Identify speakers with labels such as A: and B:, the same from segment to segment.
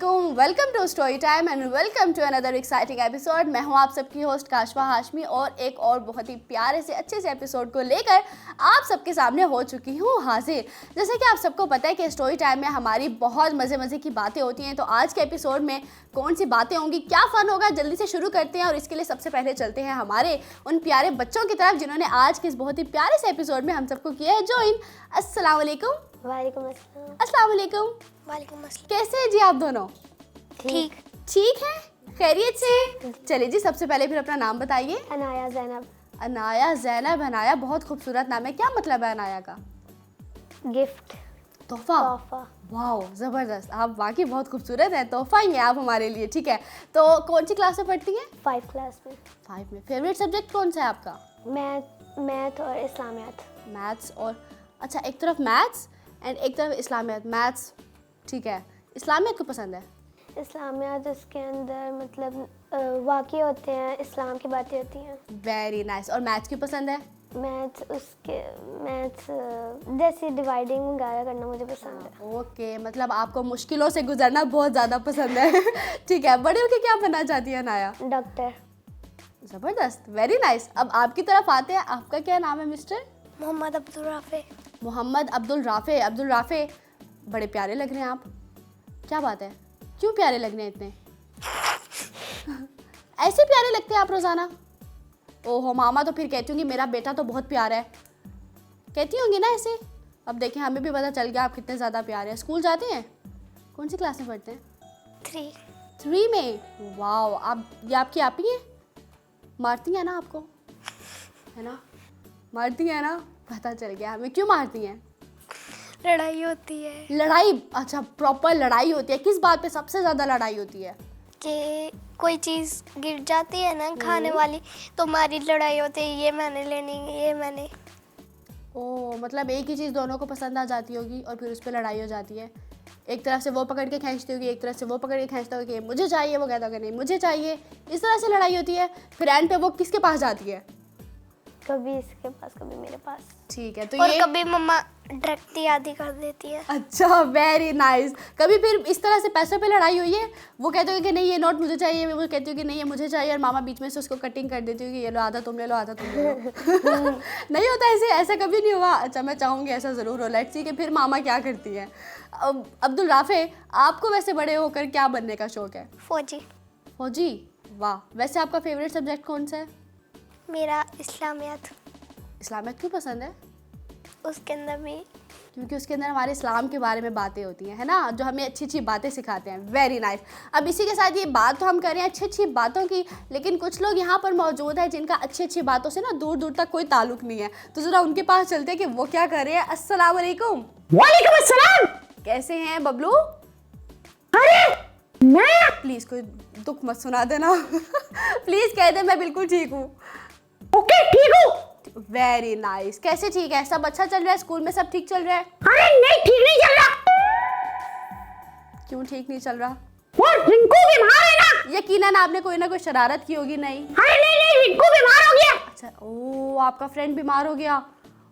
A: वालेकुम, welcome to story time and welcome to another exciting episode. मैं हूं आप सबकी होस्ट काशवा हाशमी और एक और बहुत ही प्यारे से अच्छे से एपिसोड को लेकर आप सबके सामने हो चुकी हूं हाजिर। जैसे कि आप सबको पता है कि स्टोरी टाइम में हमारी बहुत मज़े की बातें होती हैं, तो आज के एपिसोड में कौन सी बातें होंगी, क्या फ़न होगा, जल्दी से शुरू करते हैं। और इसके लिए सबसे पहले चलते हैं हमारे उन प्यारे बच्चों की तरफ जिन्होंने आज के इस बहुत ही प्यारे से एपिसोड में हम सबको किया है ज्वाइन। अस्सलाम वालेकुम।
B: वालेकुम अस्सलाम।
A: अस्सलाम वालेकुम।
B: वालेकुम अस्सलाम।
A: कैसे हैं जी आप दोनों?
B: ठीक
A: ठीक है, खैरियत से। चलिए जी, सबसे पहले फिर अपना नाम बताइए।
B: अनाया ज़ैनब।
A: अनाया ज़ैनब। अनाया बहुत खूबसूरत नाम है, क्या मतलब है अनाया का?
B: गिफ्ट,
A: तोहफा।
B: तोहफा।
A: वाओ, ज़बरदस्त, आप वाकई बहुत खूबसूरत हैं, तोहफा ही हैं आप हमारे लिए। ठीक है, तो कौन सी क्लास में पढ़ती हैं?
B: 5 क्लास में।
A: 5 में। फेवरेट सब्जेक्ट कौन सा है आपका?
B: मैथ और इस्लामियात।
A: मैथ्स और अच्छा, एक तरफ मैथ्स एंड एक तरफ इस्लामियात। मैथ्स ठीक है, इस्लामियात को पसंद है?
B: इस्लामियात उसके अंदर मतलब वाक़े होते हैं, इस्लाम की बातें होती हैं।
A: Very nice. और मैथ्स क्यों पसंद है?
B: मैथ्स जैसे डिवाइडिंग वगैरह करना मुझे पसंद है।
A: ओके, मतलब आपको मुश्किलों से गुजरना बहुत ज़्यादा पसंद है। ठीक है, बड़े होके क्या बनना चाहती है नाया?
B: डॉक्टर।
A: ज़बरदस्त, वेरी नाइस। अब आपकी तरफ आते हैं, आपका क्या नाम है मिस्टर?
B: मोहम्मद अब्दुल राफे।
A: मोहम्मद अब्दुल राफे। अब्दुल राफे, बड़े प्यारे लग रहे हैं आप, क्या बात है, क्यों प्यारे लग रहे हैं इतने? ऐसे प्यारे लगते हैं आप रोज़ाना? ओहो, मामा तो फिर कहती होंगी मेरा बेटा तो बहुत प्यारा है, कहती होंगी ना ऐसे। अब देखें, हमें भी पता चल गया आप कितने ज़्यादा प्यारे हैं। स्कूल जाते हैं? कौन सी क्लास में पढ़ते हैं? 3 में। वाओ, आप ये आपकी आप ही हैं? मारती हैं ना आपको, है ना? मारती हैं ना, पता चल गया हमें। क्यों मारती हैं?
B: लड़ाई होती है
A: लड़ाई? अच्छा, प्रॉपर लड़ाई होती है। किस बात पे सबसे ज़्यादा लड़ाई होती है?
B: कि कोई चीज़ गिर जाती है ना खाने वाली, तो हमारी लड़ाई होती है, ये मैंने लेनी, ये मैंने।
A: ओह, मतलब एक ही चीज़ दोनों को पसंद आ जाती होगी और फिर उस पर लड़ाई हो जाती है। एक तरफ से वो पकड़ के खींचती होगी, एक तरफ से वो पकड़ के खींचता होगा कि मुझे चाहिए, वो कहता होगा नहीं मुझे चाहिए। इस तरह से लड़ाई होती है। फिर एंड पे वो किसके पास जाती है?
B: कभी इसके पास, कभी मेरे पास।
A: ठीक है, तो
B: और
A: ये
B: कभी मम्मा डायरेक्टली आधी कर देती है।
A: अच्छा, वेरी नाइस। कभी फिर इस तरह से पैसों पे लड़ाई हुई है? वो कहते हो कि नहीं ये नोट मुझे चाहिए, वो कहती हो कि नहीं ये मुझे चाहिए, और मामा बीच में से उसको कटिंग कर देती हो कि ये लो आधा तुम ले लो, आधा तुम ले लो। नहीं होता ऐसे? ऐसा कभी नहीं हुआ? अच्छा, मैं चाहूँगी ऐसा ज़रूर हो। लेट्स सी कि फिर मामा क्या करती हैं। अब अब्दुल राफे, आपको वैसे बड़े होकर क्या बनने का शौक़ है?
B: फौजी।
A: फौजी, वाह। वैसे आपका फेवरेट सब्जेक्ट कौन सा है?
B: मेरा इस्लामियात।
A: इस्लामियत क्यों पसंद है?
B: उसके अंदर भी
A: क्योंकि उसके अंदर हमारे इस्लाम के बारे में बातें होती हैं, है ना, जो हमें अच्छी अच्छी बातें सिखाते हैं। Very nice. अब इसी के साथ ये बात तो हम कर रहे हैं अच्छी अच्छी बातों की, लेकिन कुछ लोग यहाँ पर मौजूद हैं जिनका अच्छी अच्छी बातों से ना दूर दूर तक कोई ताल्लुक नहीं है, तो ज़रा उनके पास चलते हैं कि वो क्या कर रहे हैं। अस्सलाम वालेकुम।
C: वालेकुम अस्सलाम।
A: कैसे हैं बबलू?
C: अरे मैं
A: प्लीज़ कोई दुख मत सुना देना। प्लीज़ कह दे मैं बिल्कुल ठीक हूँ।
C: ओके ठीक हूँ।
A: Very nice. कैसे ठीक है? सब अच्छा चल रहा है? स्कूल में सब ठीक चल रहा है?
C: अरे नहीं, ठीक नहीं चल रहा।
A: क्यों ठीक नहीं चल रहा?
C: वो रिंकू बीमार है ना।
A: यकीनन आपने कोई ना कोई शरारत की होगी। नहीं?
C: अरे नहीं, रिंकू बीमार हो गया।
A: अच्छा, ओ, आपका फ्रेंड बीमार हो गया,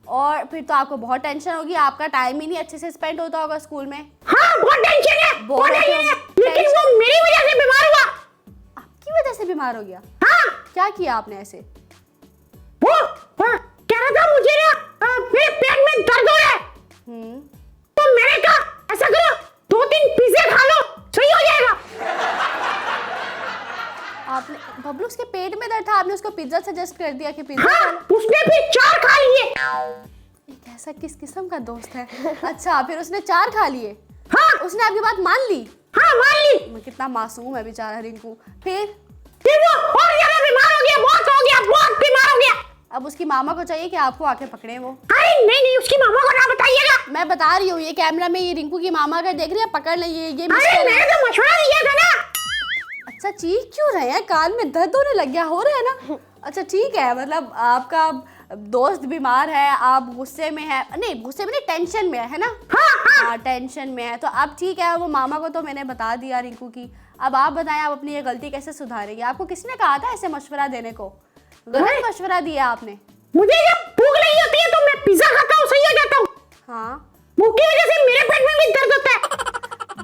A: और फिर तो आपको बहुत टेंशन होगी। आपका टाइम ही नहीं अच्छे से स्पेंड होता होगा स्कूल में।
C: हाँ, बहुत टेंशन है, बहुत टेंशन है। लेकिन वो मेरी वजह से बीमार हुआ।
A: आपकी वजह से बीमार हो गया?
C: हाँ।
A: क्या किया आपने ऐसे?
C: वो कह रहा था मुझे ना मेरे पेट में दर्द हो रहा है, तो मैंने कहा ऐसा करो 2-3 पिज़्ज़ा खा लो, सही हो जाएगा।
A: आपने बबलू, उसके पेट में दर्द था, आपने उसको पिज्जा सजेस्ट कर दिया कि पिज्जा
C: हाँ,
A: खा लो।
C: उसने फिर 4 खा लिए।
A: एक ऐसा किस किस्म का दोस्त है? अच्छा, फिर उसने 4 खा लिए?
C: हाँ।
A: उसने आपकी बात मान ली?
C: हाँ, मान ली।
A: कितना मासूम है बेचारा रिंकू। फिर
C: वो और ज्यादा बीमार हो गया, बहुत बीमार हो गया।
A: अब उसकी मामा को चाहिए कि आपको आके पकड़े वो।
C: अरे नहीं, उसकी मामा को ना बताइएगा।
A: मैं बता रही हूँ, ये कैमरा में ये रिंकू की मामा अगर देख रही है, पकड़ ले ये
C: अरे मैंने तो मशवरा दिया था ना।
A: अच्छा, चीख क्यों रहे हैं? कान में दर्द होने लग गया, हो रहा है ना? अच्छा ठीक है, मतलब आपका दोस्त बीमार है, आप गुस्से में है, नहीं गुस्से में नहीं, टेंशन में है ना? हाँ, टेंशन में है, तो अब ठीक है। वो मामा को तो मैंने बता दिया रिंकू की। अब आप बताएं, आप अपनी ये गलती कैसे सुधारेंगे? आपको किसने कहा था ऐसे मशवरा देने को? गलत मशवरा दिया आपने।
C: मुझे जब भूख नहीं होती है तो मैं पिज्जा खाता हूँ, सही हो जाता हूँ।
A: हाँ,
C: भूख की वजह से मेरे पेट में भी दर्द होता है।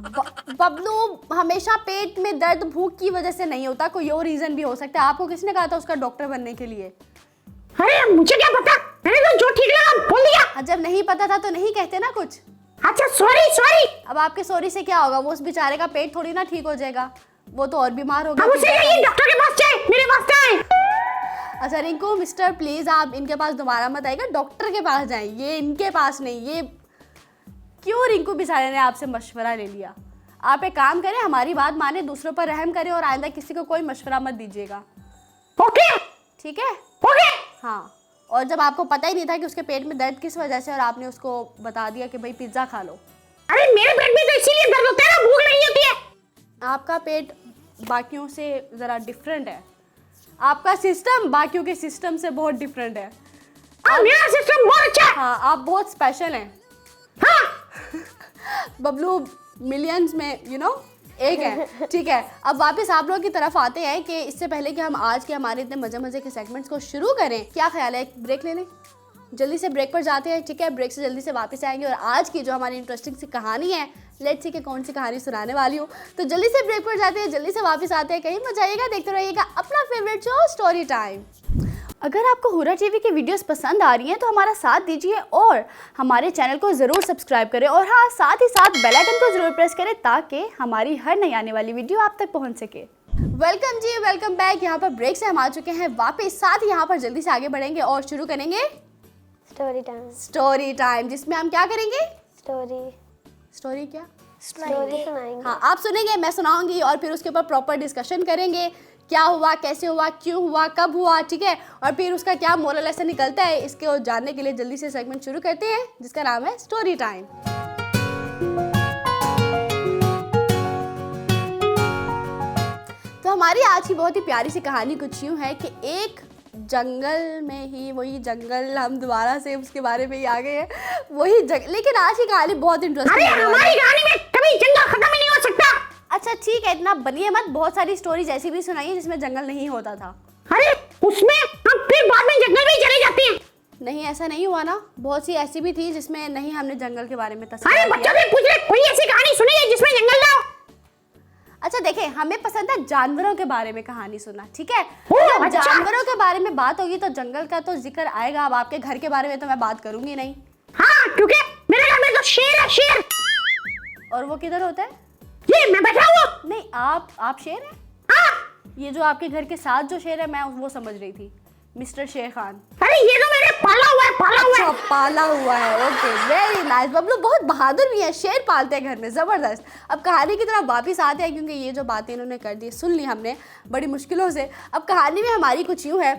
A: बबलू, हमेशा पेट में दर्द भूख की वजह से नहीं होता, कोई और रीजन भी हो सकता है। आपको किसने कहा था उसका डॉक्टर बनने के लिए?
C: अरे मुझे क्या पता, मैंने तो जो ठीक लगा बोल दिया।
A: जब नहीं पता था तो नहीं कहते ना कुछ।
C: अच्छा सॉरी सॉरी।
A: अब आपके सॉरी से क्या होगा? वो उस बेचारे का पेट थोड़ी ना ठीक हो जाएगा, वो तो और बीमार हो गया।
C: अब उसे कहिए डॉक्टर के पास जाए, मेरे पास जाए।
A: अच्छा रिंकू मिस्टर, प्लीज आप इनके पास दोबारा मत आइएगा, डॉक्टर के पास जाएं, ये इनके पास नहीं। ये क्यों रिंकू बेचारे ने आपसे मशवरा ले लिया? आप एक काम करें, हमारी बात माने, दूसरों पर रहम करें और आइंदा किसी को कोई मशवरा मत दीजिएगा,
C: ओके
A: ठीक है?
C: ओके।
A: हाँ, और जब आपको पता ही नहीं था कि उसके पेट में दर्द किस वजह से और आपने उसको बता दिया कि भाई पिज्जा खा लो।
C: अरे मेरे पेट में तो इसीलिए दर्द होता है ना, भूख नहीं होती है।
A: आपका पेट बाकियों से ज़रा डिफरेंट है, आपका सिस्टम बाकियों के सिस्टम से बहुत डिफरेंट है।
C: मेरा सिस्टम बहुत अच्छा है।
A: हाँ, आप बहुत स्पेशल हैं।
C: हाँ
A: बबलू मिलियंस में एक है, ठीक है? अब वापस आप लोगों की तरफ आते हैं कि इससे पहले कि हम आज के हमारे इतने मजे मजे के सेगमेंट्स को शुरू करें, क्या ख्याल है एक ब्रेक ले लें? जल्दी से ब्रेक पर जाते हैं, ठीक है? ब्रेक से जल्दी से वापस आएंगे और आज की जो हमारी इंटरेस्टिंग सी कहानी है, लेट्स सी कि कौन सी कहानी सुनाने वाली हूँ। तो जल्दी से ब्रेक पर जाते हैं, जल्दी से वापस आते हैं, कहीं मत जाइएगा, देखते रहिएगा अपना फेवरेट शो स्टोरी टाइम। अगर आपको हुरा टीवी की वीडियोस पसंद आ रही हैं तो हमारा साथ दीजिए और हमारे चैनल को ज़रूर सब्सक्राइब करें और हाँ, साथ ही साथ बेल आइकन को ज़रूर प्रेस करें ताकि हमारी हर नई आने वाली वीडियो आप तक पहुंच सके। वेलकम जी, वेलकम बैक। यहाँ पर ब्रेक से हम आ चुके हैं वापस, साथ ही यहाँ पर जल्दी से आगे बढ़ेंगे और शुरू करेंगे स्टोरी टाइम, जिसमें हम क्या करेंगे? स्टोरी क्या?
B: स्टोरी सुनाएंगे।
A: हाँ, आप सुनेंगे, मैं सुनाऊंगी और फिर उसके ऊपर प्रॉपर डिस्कशन करेंगे, क्या हुआ, कैसे हुआ, क्यों हुआ, कब हुआ, ठीक है? और फिर उसका क्या मोरल लेसन निकलता है, इसको जानने के लिए जल्दी से सेगमेंट शुरू करते हैं जिसका नाम है स्टोरी टाइम। तो हमारी आज की बहुत ही प्यारी सी कहानी कुछ यूँ है कि एक जंगल में ही, वही जंगल, हम दोबारा से उसके बारे में ही आ गए हैं, वही जंगल। लेकिन आज की कहानी बहुत इंटरेस्टिंग है।
C: हमारी कहानी में कभी जंगल खत्म ही नहीं हो सकता।
A: अच्छा ठीक है, इतना बनिए मत, बहुत सारी स्टोरीज ऐसी भी सुनाइए जिसमें जंगल नहीं होता था।
C: अरे उसमें हम फिर बाद में जंगल में ही चले जाते हैं।
A: नहीं, ऐसा नहीं हुआ ना, बहुत सी ऐसी भी थी जिसमें नहीं हमने जंगल के बारे में
C: अरे
A: तस्वीर
C: बच्चों से पूछ रहे, कोई ऐसी कहानी सुनी है जिसमें जंगल ना हो?
A: अच्छा देखें, हमें पसंद है जानवरों के बारे में कहानी सुनना, ठीक है?
C: ओह,
A: जब
C: अच्छा।
A: जानवरों के बारे में बात होगी तो जंगल का तो जिक्र आएगा। अब आपके घर के बारे में तो मैं बात करूंगी नहीं।
C: हाँ, क्योंकि मेरे घर में तो शेर है, शेर।
A: और वो किधर होता है?
C: ये मैं बैठा हूँ।
A: नहीं, आप शेर हैं?
C: हाँ।
A: ये जो आपके घर के साथ जो शेर है, मैं वो समझ रही थी, मिस्टर शेर खान।
C: अरे ये तो मैंने पाला हुआ है, पाला हुआ है।
A: अच्छा, पाला हुआ है, ओके, वेरी नाइस। बबलू बहुत बहादुर भी है, शेर पालते हैं घर में, जबरदस्त। अब कहानी की तरफ वापस आते हैं क्योंकि ये जो बातें इन्होंने कर दी, सुन ली हमने बड़ी मुश्किलों से। अब कहानी में हमारी कुछ यूँ है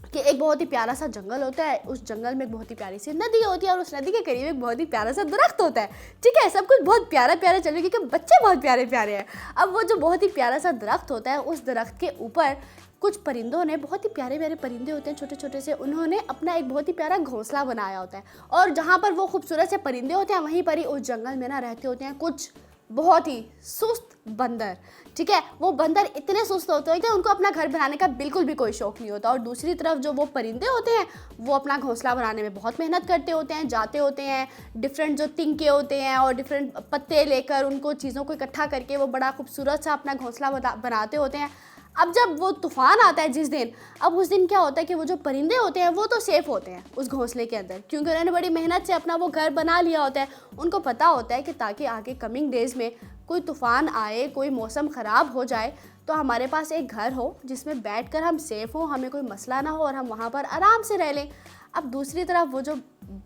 A: कि एक बहुत ही प्यारा सा जंगल होता है, उस जंगल में एक बहुत ही प्यारी सी नदी होती है और उस नदी के करीब एक बहुत ही प्यारा सा दरख्त होता है, ठीक है? सब कुछ बहुत प्यारा प्यारा चल रहा है क्योंकि बच्चे बहुत प्यारे प्यारे हैं। अब वो जो बहुत ही प्यारा सा दरख्त होता है, उस दरख्त के ऊपर कुछ परिंदों ने, बहुत ही प्यारे प्यारे परिंदे होते हैं छोटे छोटे से, उन्होंने अपना एक बहुत ही प्यारा घोंसला बनाया होता है। और जहाँ पर वो खूबसूरत से परिंदे होते हैं, वहीं पर ही उस जंगल में ना रहते होते हैं कुछ बहुत ही सुस्त बंदर, ठीक है? वो बंदर इतने सुस्त होते हैं कि उनको अपना घर बनाने का बिल्कुल भी कोई शौक नहीं होता। और दूसरी तरफ जो वो परिंदे होते हैं, वो अपना घोंसला बनाने में बहुत मेहनत करते होते हैं, जाते होते हैं, डिफरेंट जो तिनके होते हैं और डिफरेंट पत्ते लेकर उनको चीज़ों को इकट्ठा करके वो बड़ा खूबसूरत सा अपना घोंसला बनाते होते हैं। अब जब वो तूफान आता है जिस दिन, अब उस दिन क्या होता है कि वो जो परिंदे होते हैं वो तो सेफ होते हैं उस घोंसले के अंदर, क्योंकि उन्होंने बड़ी मेहनत से अपना वो घर बना लिया होता है। उनको पता होता है कि ताकि आगे कमिंग डेज में कोई तूफान आए, कोई मौसम ख़राब हो जाए, तो हमारे पास एक घर हो जिसमें बैठकर हम सेफ हो, हमें कोई मसला ना हो और हम वहाँ पर आराम से रह लें। अब दूसरी तरफ वो जो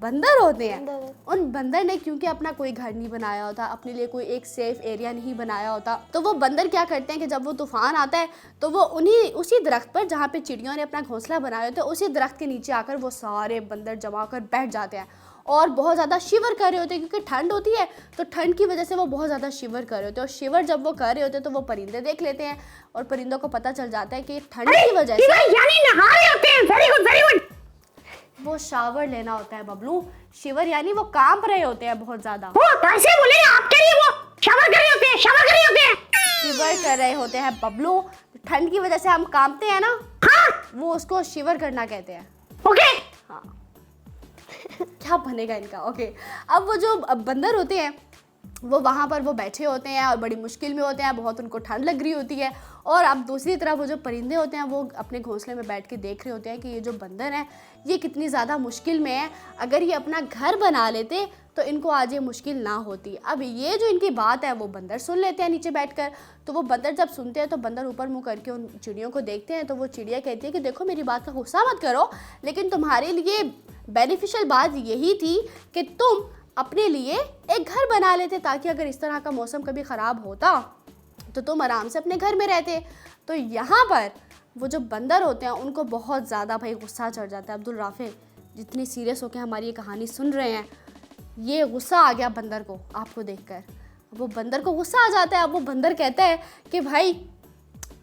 A: बंदर होते हैं, उन बंदर ने क्योंकि अपना कोई घर नहीं बनाया होता, अपने लिए कोई एक सेफ एरिया नहीं बनाया होता, तो वो बंदर क्या करते हैं कि जब वो तूफान आता है तो वो उसी दरख्त पर जहाँ पे चिड़ियों ने अपना घोंसला बनाया होता है, उसी दरख्त के नीचे आकर वो सारे बंदर जमा कर बैठ जाते हैं और बहुत ज़्यादा शिवर कर रहे होते हैं क्योंकि ठंड होती है, तो ठंड की वजह से वो बहुत ज़्यादा शिवर कर रहे होते हैं। और शिवर जब वो कर रहे होते हैं तो वो परिंदे देख लेते हैं और परिंदों को पता चल जाता है कि ठंड की वजह से
C: यानी नहा रहे होते हैं। Very good, very good.
A: वो शावर लेना होता है बबलू, शिवर यानी वो कांप रहे होते हैं बहुत ज़्यादा।
C: वो कैसे बोले आपके लिए? वो शावर कर रहे होते हैं, शावर कर रहे होते हैं,
A: शिवर कर रहे होते हैं बबलू। ठंड की वजह से हम कांपते हैं ना,
C: हाँ,
A: वो उसको शिवर करना कहते हैं।
C: ओके।
A: हाँ क्या बनेगा इनका, ओके। अब वो जो बंदर होते हैं वो वहाँ पर वो बैठे होते हैं और बड़ी मुश्किल में होते हैं, बहुत उनको ठंड लग रही होती है। और अब दूसरी तरफ वो जो परिंदे होते हैं वो अपने घोंसले में बैठ के देख रहे होते हैं कि ये जो बंदर है ये कितनी ज़्यादा मुश्किल में है, अगर ये अपना घर बना लेते तो इनको आज ये मुश्किल ना होती। अब ये जो इनकी बात है वो बंदर सुन लेते हैं नीचे बैठकर। तो वो बंदर जब सुनते हैं तो बंदर ऊपर मुँह करके उन चिड़ियों को देखते हैं। तो वो चिड़िया कहती है कि देखो मेरी बात का गुस्सा मत करो, लेकिन तुम्हारे लिए बेनिफिशियल बात यही थी कि तुम अपने लिए एक घर बना लेते, ताकि अगर इस तरह का मौसम कभी ख़राब होता तो तुम आराम से अपने घर में रहते। तो यहाँ पर वो जो बंदर होते हैं उनको बहुत ज़्यादा भाई गुस्सा चढ़ जाता है। अब्दुल राफे जितनी सीरियस होकर हमारी ये कहानी सुन रहे हैं, ये गुस्सा आ गया बंदर को आपको देखकर। वो बंदर को गुस्सा आ जाता है। अब वो बंदर कहता है कि भाई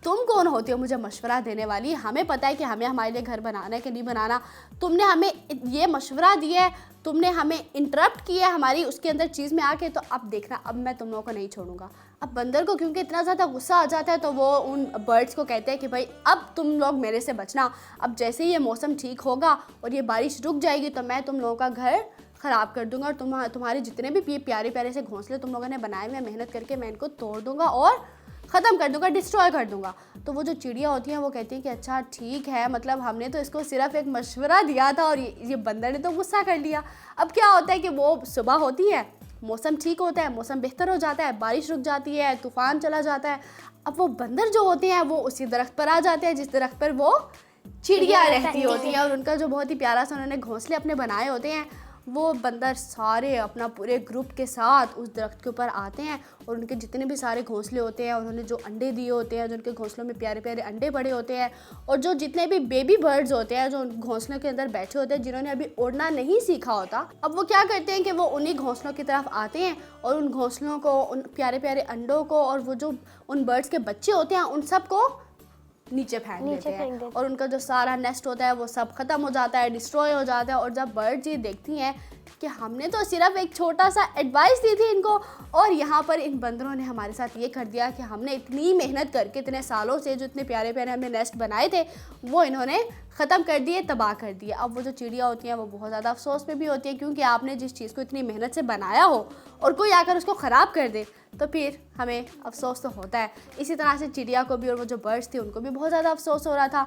A: तुम कौन होती हो मुझे मशवरा देने वाली, हमें पता है कि हमें हमारे लिए घर बनाना है कि नहीं बनाना, तुमने हमें ये मशवरा दिया है, तुमने हमें इंटरप्ट किया है हमारी उसके अंदर चीज़ में आके, तो अब देखना अब मैं तुम लोगों को नहीं छोड़ूंगा। अब बंदर को क्योंकि इतना ज़्यादा गुस्सा आ जाता है तो वो उन बर्ड्स को कहते हैं कि भाई अब तुम लोग मेरे से बचना, अब जैसे ही ये मौसम ठीक होगा और ये बारिश रुक जाएगी तो मैं तुम लोगों का घर ख़राब कर दूंगा और तुम्हारे जितने भी ये प्यारे प्यारे से घोंसले तुम लोगों ने बनाए हुए मेहनत करके मैं इनको तोड़ दूंगा और ख़त्म कर दूंगा, डिस्ट्रॉय कर दूंगा। तो वो जो चिड़िया होती हैं वो कहती हैं कि अच्छा ठीक है, मतलब हमने तो इसको सिर्फ एक मशवरा दिया था और ये बंदर ने तो गुस्सा कर लिया। अब क्या होता है कि वो सुबह होती है, मौसम ठीक होता है, मौसम बेहतर हो जाता है, बारिश रुक जाती है, तूफ़ान चला जाता है। अब वो बंदर जो होते हैं वो उसी दरख्त पर आ जाते हैं जिस दरख्त पर वो चिड़िया रहती होती है और उनका जो बहुत ही प्यारा सा उन्होंने घोंसले अपने बनाए होते हैं। वो बंदर सारे अपना पूरे ग्रुप के साथ उस दरख्त के ऊपर आते हैं और उनके जितने भी सारे घोंसले होते हैं, उन्होंने जो अंडे दिए होते हैं, जो उनके घोंसलों में प्यारे प्यारे अंडे पड़े होते हैं, और जो जितने भी बेबी बर्ड्स होते हैं जो घोंसलों के अंदर बैठे होते हैं जिन्होंने अभी उड़ना नहीं सीखा होता, अब वो क्या करते हैं कि वो उन्हीं घोंसलों की तरफ आते हैं और उन घोंसलों को, उन प्यारे प्यारे अंडों को और वो जो उन बर्ड्स के बच्चे होते हैं उन सब को नीचे फेंक देते हैं और उनका जो सारा नेस्ट होता है वो सब ख़त्म हो जाता है, डिस्ट्रॉय हो जाता है। और जब बर्ड्स ये देखती हैं कि हमने तो सिर्फ एक छोटा सा एडवाइस दी थी इनको और यहाँ पर इन बंदरों ने हमारे साथ ये कर दिया कि हमने इतनी मेहनत करके इतने सालों से जो इतने प्यारे प्यारे हमने नेस्ट बनाए थे वो इन्होंने ख़त्म कर दिए, तबाह कर दिए। अब वो जो चिड़िया होती हैं वो बहुत ज़्यादा अफसोस में भी होती है क्योंकि आपने जिस चीज़ को इतनी मेहनत से बनाया हो और कोई आकर उसको ख़राब कर दे तो फिर हमें अफसोस तो होता है। इसी तरह से चिड़िया को भी और वो जो बर्ड्स थे उनको भी बहुत ज़्यादा अफसोस हो रहा था।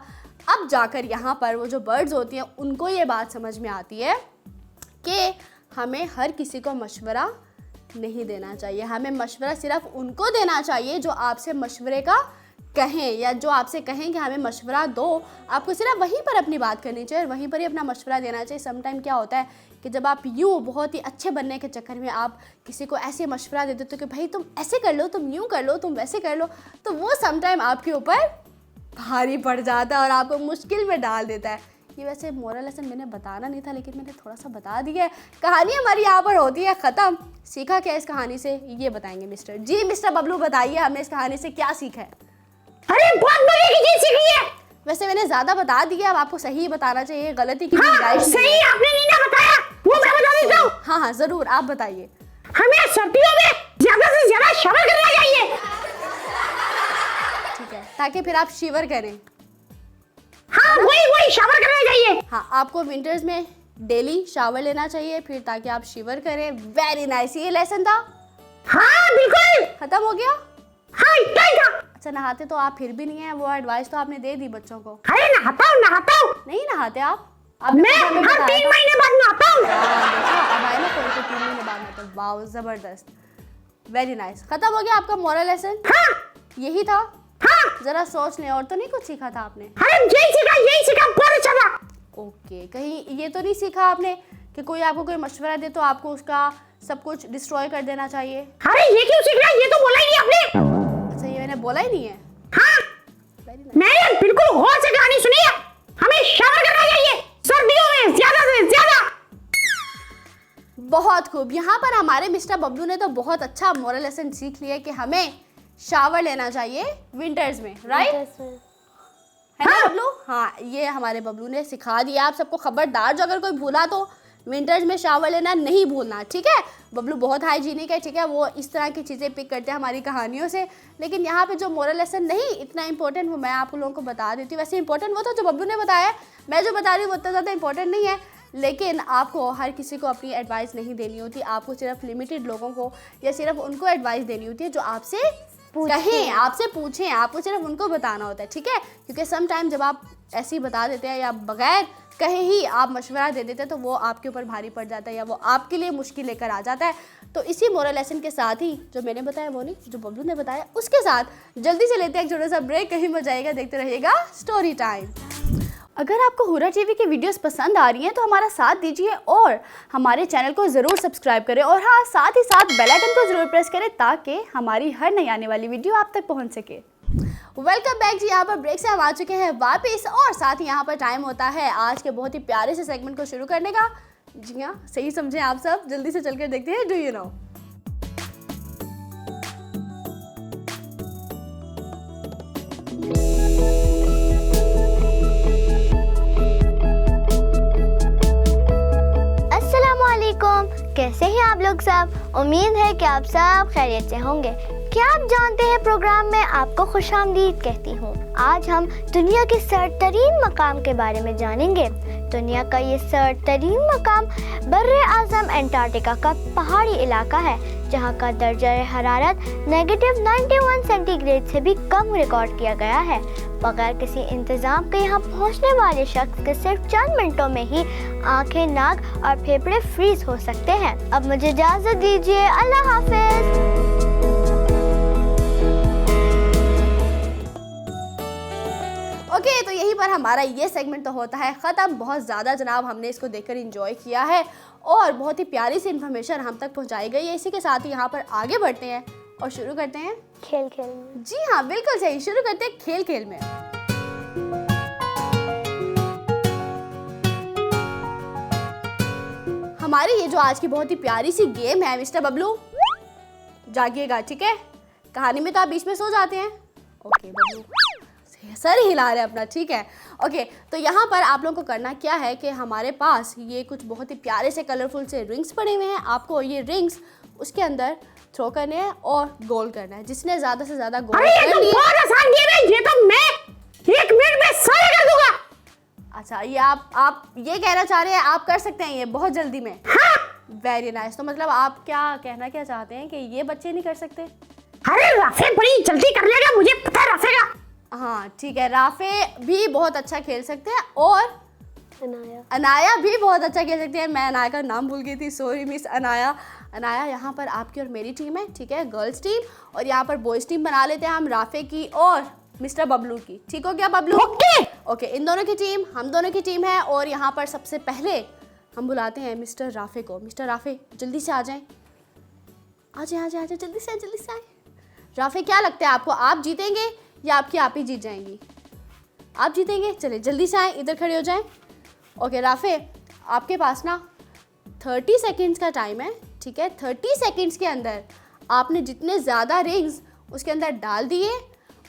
A: अब जाकर यहाँ पर वो जो बर्ड्स होती हैं उनको ये बात समझ में आती है कि हमें हर किसी को मशवरा नहीं देना चाहिए, हमें मशवरा सिर्फ उनको देना चाहिए जो आपसे मशवरे का कहें या जो आपसे कहें कि हमें मशवरा दो, आपको सिर्फ वहीं पर अपनी बात करनी चाहिए और वहीं पर ही अपना मशवरा देना चाहिए। समटाइम क्या होता है कि जब आप यूँ बहुत ही अच्छे बनने के चक्कर में आप किसी को ऐसे मशवरा दे देते हो कि भाई तुम ऐसे कर लो, तुम यूँ कर लो, तुम वैसे कर लो, तो वो समटाइम आपके ऊपर भारी पड़ जाता है और आपको मुश्किल में डाल देता है। ये वैसे मोरल लेसन मैंने बताना नहीं था लेकिन मैंने थोड़ा सा बता दिया है। कहानी हमारी यहाँ पर होती है ख़त्म। सीखा क्या इस कहानी से ये बताएंगे मिस्टर जी। मिस्टर बबलू बताइए हमने इस कहानी से क्या सीखा है?
C: अरे बहुत बढ़िया की चीज सीखी है।
A: वैसे मैंने ज़्यादा बता दिया, अब आपको सही बताना चाहिए, गलती की
C: हाँ, सही आपने नहीं ना बताया, वो मैं बता देता हूँ।
A: हाँ हाँ ज़रूर, आप बताइए।
C: हमें सर्दियों में ज़्यादा से ज़्यादा शावर करना चाहिए।
A: ठीक है, ताकि फिर आप शिवर करें।
C: हाँ वही शावर करना चाहिए।
A: हाँ, आपको विंटर्स में डेली शावर लेना चाहिए फिर ताकि आप शिवर करें। वेरी नाइस, ये लेसन था।
C: हाँ बिल्कुल
A: खत्म हो गया।
C: हाँ इतना ही था।
A: अच्छा, नहाते तो आप फिर भी नहीं है, वो एडवाइस तो आपने दे दी बच्चों को।
C: अरे नहाता हूँ।
A: नहीं नहाते आप?
C: मैं हाँ 3 महीने बाद नहाता हूँ।
A: अब आए ना कोई तो 3 महीने बाद नहाते। वाह जबरदस्त, वेरी नाइस। खत्म हो गया आपका मोरल लेसन?
C: हाँ
A: यही था।
C: हाँ
A: जरा सोच लें, और तो नहीं कुछ सीखा था आपने?
C: अरे यही सीखा बहुत अच्छा था।
A: ओके, कहीं ये तो नहीं सीखा आपने कि कोई आपको कोई मशवरा दे तो आपको उसका सब कुछ डिस्ट्रॉय कर देना चाहिए?
C: अरे ये क्यों सीख रहा है, ये तो बोला ही नहीं आपने।
A: अच्छा, ये मैंने बोला ही नहीं है।
C: हाँ मैंने बिल्कुल गौर से कहानी सुनी है। हमें शावर करना चाहिए सर्दियों में ज्यादा से ज्यादा।
A: बहुत खूब, यहाँ पर हमारे मिस्टर बबलू ने तो बहुत अच्छा मोरल लेसन सीख लिया कि हमें शावर लेना चाहिए विंटर्स में, राइट है ना बबलू? हाँ, ये हमारे बबलू ने सिखा दिया आप सबको। खबरदार जो अगर कोई भूला तो विंटर्स में शावर लेना नहीं भूलना, ठीक है? बबलू बहुत हाइजीनिक है, ठीक है? वो इस तरह की चीज़ें पिक करते हैं हमारी कहानियों से। लेकिन यहाँ पे जो मोरल लेसन नहीं इतना इंपॉर्टेंट वो मैं आप लोगों को बता देती हूँ। वैसे इंपॉर्टेंट वो था जो बबलू ने बताया, मैं जो बता रही हूँ वो उतना ज़्यादा इंपॉर्टेंट नहीं है। लेकिन आपको हर किसी को अपनी एडवाइस नहीं देनी होती, आपको सिर्फ लिमिटेड लोगों को या सिर्फ उनको एडवाइस देनी होती है जो आपसे कहें, आपसे पूछें, आपको सिर्फ उनको बताना होता है, ठीक है। क्योंकि सम टाइम जब आप ऐसे ही बता देते हैं या बगैर कहे ही आप मशवरा दे देते हैं तो वो आपके ऊपर भारी पड़ जाता है या वो आपके लिए मुश्किल लेकर आ जाता है। तो इसी मोरल लेसन के साथ ही जो मैंने बताया वो नहीं, जो बबलू ने बताया उसके साथ जल्दी से लेते हैं एक छोटा सा ब्रेक, कहीं मजा आएगा, देखते रहिएगा स्टोरी टाइम। अगर आपको हुरा टीवी की वीडियोस पसंद आ रही हैं तो हमारा साथ दीजिए और हमारे चैनल को ज़रूर सब्सक्राइब करें और हाँ, साथ ही साथ बेल आइकन को ज़रूर प्रेस करें ताकि हमारी हर नई आने वाली वीडियो आप तक पहुंच सके। वेलकम बैक जी, यहाँ पर ब्रेक से हम आ चुके हैं वापस और साथ ही यहाँ पर टाइम होता है आज के बहुत ही प्यारे से सेगमेंट को शुरू करने का। जी हाँ, सही समझे आप सब, जल्दी से चलकर देखते हैं डू यू नो।
B: कैसे हैं आप लोग सब? उम्मीद है कि आप सब खैरियत से होंगे। क्या आप जानते हैं प्रोग्राम में आपको खुशामदीद कहती हूँ। आज हम दुनिया के सरतरीन मकाम के बारे में जानेंगे। दुनिया का ये सरतरीन मकाम बर्रे आज़म एंटार्क्टिका का पहाड़ी इलाका है जहाँ का दर्जा हरारत -91 सेंटीग्रेड से भी कम रिकॉर्ड किया गया है। बगैर किसी इंतजाम के यहाँ पहुँचने वाले शख्स के सिर्फ चंद मिनटों में ही आंखें, नाक और फेफड़े फ्रीज हो सकते हैं। अब मुझे इजाज़त दीजिए, अल्लाह हाफिज।
A: ओके, तो यहीं पर हमारा ये सेगमेंट तो होता है ख़त्म। बहुत ज़्यादा जनाब हमने इसको देखकर एंजॉय किया है और बहुत ही प्यारी सी इन्फॉर्मेशन हम तक पहुंचाई गई है। इसी के साथ ही यहाँ पर आगे बढ़ते हैं और शुरू करते हैं
B: खेल खेल में।
A: जी हाँ, बिल्कुल सही, शुरू करते हैं खेल खेल में। हमारी ये जो आज की बहुत ही प्यारी सी गेम है, मिस्टर बबलू जागिएगा, ठीक है। कहानी में तो आप बीच में सो जाते हैं। ओके बबलू, सर हिला रहे हैं अपना, ठीक है। ओके, तो यहाँ पर आप लोगों को करना क्या है कि हमारे पास ये कुछ बहुत ही प्यारे से कलरफुल से रिंग्स पड़े हुए हैं। आपको ये रिंग्स उसके अंदर थ्रो करने हैं और गोल करना है। जिसने ज़्यादा से ज़्यादा गोल कर लिए,
C: बहुत आसान गेम है, ये तो मैं 1 मिनट में सारा कर दूंगा।
A: अच्छा, ये आप ये कहना चाह रहे हैं आप कर सकते हैं ये बहुत जल्दी में?
C: हाँ।
A: Very nice. तो मतलब आप क्या कहना क्या चाहते हैं कि ये बच्चे नहीं कर सकते?
C: अरे राफे बड़ी जल्दी कर लेगा, मुझे पता है राफे का।
A: हाँ ठीक है, राफे भी बहुत अच्छा खेल सकते हैं और अनाया भी बहुत अच्छा खेल सकते हैं। मैं अनाया का नाम भूल गई थी, सॉरी मिस अनाया। अनाया, यहाँ पर आपकी और मेरी टीम है, ठीक है, गर्ल्स टीम, और यहाँ पर बॉयज़ टीम बना लेते हैं हम राफे की और मिस्टर बबलू की। ठीक हो गया बबलू? ओके, इन दोनों की टीम हम दोनों की टीम है और यहाँ पर सबसे पहले हम बुलाते हैं मिस्टर राफे को। मिस्टर राफे जल्दी से आ जाएं, आ जाए जल्दी से आए। राफे, क्या लगता है आपको, आप जीतेंगे या आपकी आप ही जीत जाएंगी? आप जीतेंगे, चले जल्दी से आए, इधर खड़े हो जाएं। ओके राफे, आपके पास ना 30 सेकेंड्स का टाइम है, ठीक है। 30 सेकेंड्स के अंदर आपने जितने ज़्यादा रिंग्स उसके अंदर डाल दिए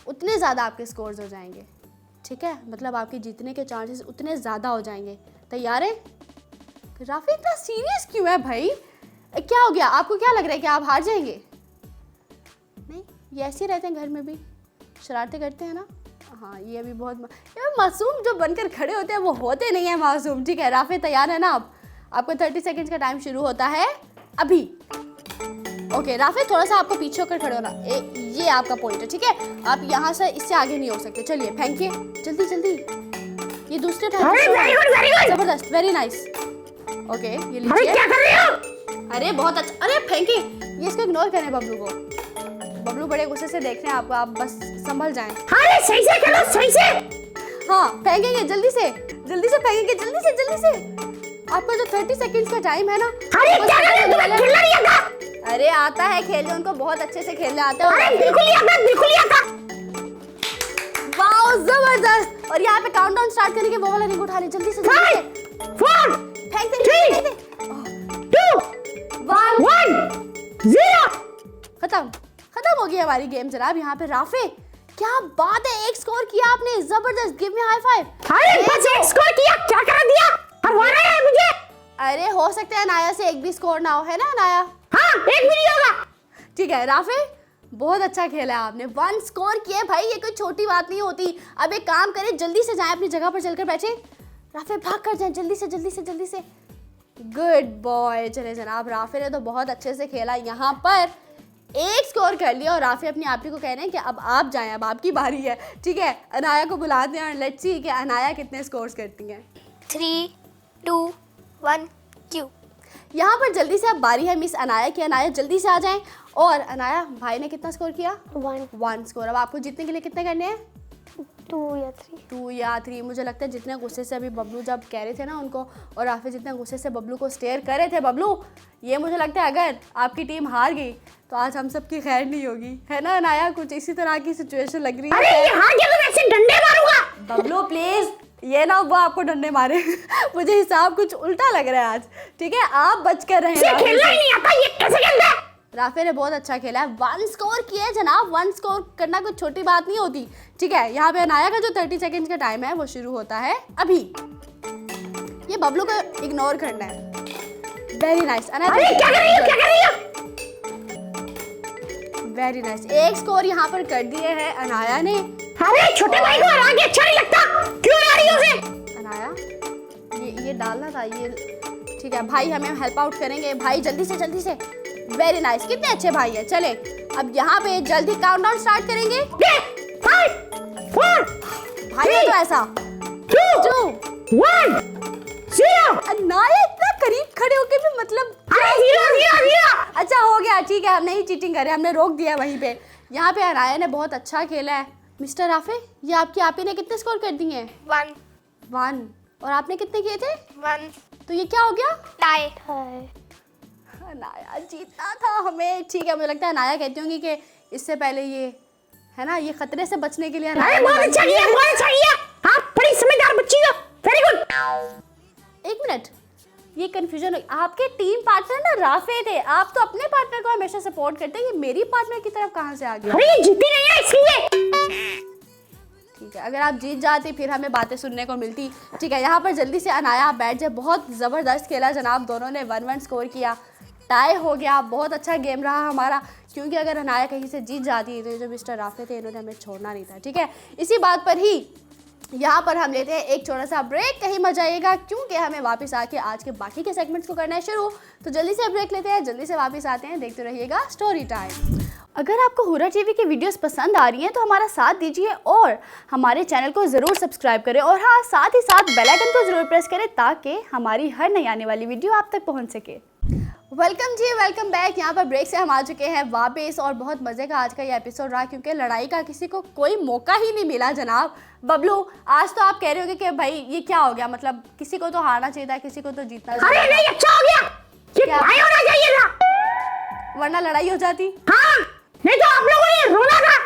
A: उतने ज़्यादा आपके स्कोर्स हो जाएंगे, ठीक है। मतलब आपके जीतने के चांसेस उतने ज़्यादा हो जाएंगे। तैयार है? राफे इतना सीरियस क्यों है भाई? क्या हो गया आपको? क्या लग रहा है कि आप हार जाएंगे? नहीं, ये ऐसे ही रहते हैं, घर में भी शरारतें करते हैं ना। हाँ, ये अभी बहुत मासूम जो बनकर खड़े होते हैं वो होते नहीं है मासूम, ठीक है। राफे तैयार है ना? आप आपको 30 सेकेंड्स का टाइम शुरू होता है अभी। ओके राफे, थोड़ा सा आपको पीछे होकर खड़े होना, ये आपका पॉइंट है, ठीक है। आप यहाँ से इससे आगे नहीं हो सकते। चलिए फेंकिए जल्दी। ये दूसरे टाइम, जबरदस्त, वेरी नाइस। ओके, ये लीजिए।
C: क्या कर रहे हो?
A: अरे बहुत अच्छा, अरे फेंकिए, ये इसको इग्नोर करें बबलू को। बबलू बड़े गुस्से से देख रहे हैं आपको, आप बस संभल जाएं।
C: अरे सही से खेलो, सही से।
A: हाँ फेंकेंगे, जल्दी से फेंकेंगे, जल्दी से। आपका जो 30 सेकंड्स का टाइम है ना,
C: अरे क्या कर रहे हो? तुम्हें खेलना नहीं आता?
A: अरे आता है खेलने, उनको बहुत अच्छे से खेलने आता है।
C: अरे बिल्कुल नहीं आता।
A: वाओ जबरदस्त। और यहाँ पे काउंटडाउन स्टार्ट करने के वो वाला रिंग उठा ले, जल्दी से
C: 5 4
A: फेंक दे।
C: 3 2 1 0।
A: खत्म हो गई हमारी गेम जनाब। यहाँ पे राफे, क्या बात है, एक स्कोर किया आपने, जबरदस्त, गिव मी हाई फाइव।
C: अरे बस एक स्कोर किया, क्या कर दिया? हरवाना है मुझे।
A: अरे हो सकता है अनाया से एक भी स्कोर ना हो, है ना अनाया?
C: हाँ, एक भी नहीं होगा।
A: ठीक है राफे, बहुत अच्छा खेला आपने, 1 स्कोर किया भाई, ये कोई छोटी बात नहीं होती। अब एक काम करें, जल्दी से जाएं अपनी जगह पर चलकर बैठे। राफे भाग कर जाए, जल्दी से जल्दी से जल्दी से। Good boy. चले जनाब, राफे ने तो बहुत अच्छे से खेला, यहाँ पर एक स्कोर कर लिया और राफे अपनी आप ही को कह रहे हैं कि अब आप जाएं, अब आपकी बारी है। ठीक है, अनाया को बुलाते हैं और लेट्स सी कि अनाया कितने स्कोर्स करती हैं।
B: 3, 2, 1 क्यू।
A: यहाँ पर जल्दी से अब बारी है मिस अनाया की, अनाया जल्दी से आ जाएं। और अनाया, भाई ने कितना स्कोर किया? 1 स्कोर। अब आपको जीतने के लिए कितने करने हैं?
B: 2
A: या 3। मुझे लगता है जितने गुस्से से अभी बबलू जब कह रहे थे ना उनको, और राफे जितने गुस्से से बबलू को स्टेयर कर रहे थे, बबलू ये मुझे लगता है अगर आपकी टीम हार गई तो आज हम सबकी खैर नहीं होगी, है ना अनाया? कुछ इसी तरह की सिचुएशन लग रही है।
C: अरे ये हार गया तो मैं ऐसे डंडे मारूंगा।
A: बबलू प्लीज, ये ना वो आपको डंडे मारे। मुझे हिसाब कुछ उल्टा लग रहा है आज। ठीक है, आप बच कर रहे
C: इसे खेलना ही नहीं आता, ये कैसे खेलता है?
A: राफे ने बहुत अच्छा खेला है, 1 स्कोर किया है जनाब। 1 स्कोर करना कोई छोटी बात नहीं होती। ठीक है, यहाँ पे अनाया का जो 30 सेकंड का टाइम है वो शुरू होता है अभी। ये बबलू को इग्नोर करना है। Very nice Anaya.
C: अरे क्या कर रही हो, क्या कर रही हो?
A: Very nice. 1 स्कोर यहाँ पर कर दिए हैं अनाया ने।
C: अरे छोटे भाई को हरा के अच्छा नहीं लगता, क्यों हरा रही हो उसे?
A: अनाया ये डालना था ये। ठीक है भाई, हमें हेल्प आउट करेंगे भाई, जल्दी से जल्दी से। वेरी नाइस, कितने अच्छे भाई है। चले अब यहाँ पे जल्दी काउंटडाउन स्टार्ट करेंगे।
C: 5, 4,
A: भाई है तो ऐसा
C: 2, 1 0।
A: अनाया इतना करीब खड़े होके भी मतलब।
C: अरे 0।
A: अच्छा हो गया, ठीक है, हम नहीं चीटिंग कर रहे, हमने रोक दिया वहीं पे। यहाँ पे अनाया ने बहुत अच्छा खेला है। मिस्टर राफे, ये आपकी आप ही ने कितने स्कोर कर दिए हैं? 1। और आपने कितने किए थे?
B: 1
A: तो ये क्या हो गया?
B: टाई।
A: अनाया जीतना था हमें। ठीक है, मुझे लगता है अनाया कहती होंगी कि इससे पहले ये है ना, ये खतरे से बचने के लिए
C: अरे बहुत अच्छा किया, बहुत अच्छा किया। आप बड़ी समझदार बच्ची हो, वेरी गुड।
A: 1 मिनट, ये कंफ्यूजन हो। आपके टीम पार्टनर ना राफे थे, आप तो अपने पार्टनर को हमेशा सपोर्ट करते हैं, ये मेरी पार्टनर की तरफ कहाँ से आ गया?
C: अरे ये जीती नहीं है इसलिए।
A: ठीक है, अगर आप जीत जाते फिर हमें बातें सुनने को मिलती। ठीक है, यहाँ पर जल्दी से अनाया आप बैठ जाए। बहुत ज़बरदस्त खेला जनाब, दोनों ने 1-1 स्कोर किया, टाई हो गया। बहुत अच्छा गेम रहा हमारा, क्योंकि अगर अनाया कहीं से जीत जाती तो ये जो मिस्टर राफे थे इन्होंने हमें छोड़ना नहीं था। ठीक है, इसी बात पर ही यहाँ पर हम लेते हैं एक छोटा सा ब्रेक। कहीं मत जाइएगा, क्योंकि हमें वापस आके आज के बाकी के सेगमेंट्स को करना है शुरू। तो जल्दी से ब्रेक लेते हैं, जल्दी से वापस आते हैं, देखते रहिएगा स्टोरी टाइम। अगर आपको हुर्रा टीवी की वीडियोस पसंद आ रही हैं तो हमारा साथ दीजिए और हमारे चैनल को ज़रूर सब्सक्राइब करें, और हाँ, साथ ही साथ बेल आइकन को ज़रूर प्रेस करें ताकि हमारी हर नई आने वाली वीडियो आप तक पहुंच सके। वेलकम जी, वेलकम बैक। यहाँ पर ब्रेक से हम आ चुके हैं वापस, और बहुत मज़े का आज का ये एपिसोड रहा, क्योंकि लड़ाई का किसी को कोई मौका ही नहीं मिला जनाब। बबलू, आज तो आप कह रहे होगे कि भाई ये क्या हो गया, मतलब किसी को तो हारना चाहिए था, किसी को तो जीतना चाहिए।
C: अरे नहीं, अच्छा हो गया, ये भाई होना चाहिए था,
A: वरना लड़ाई हो जाती।
C: हाँ, नहीं तो आप लोगों ने रोना था।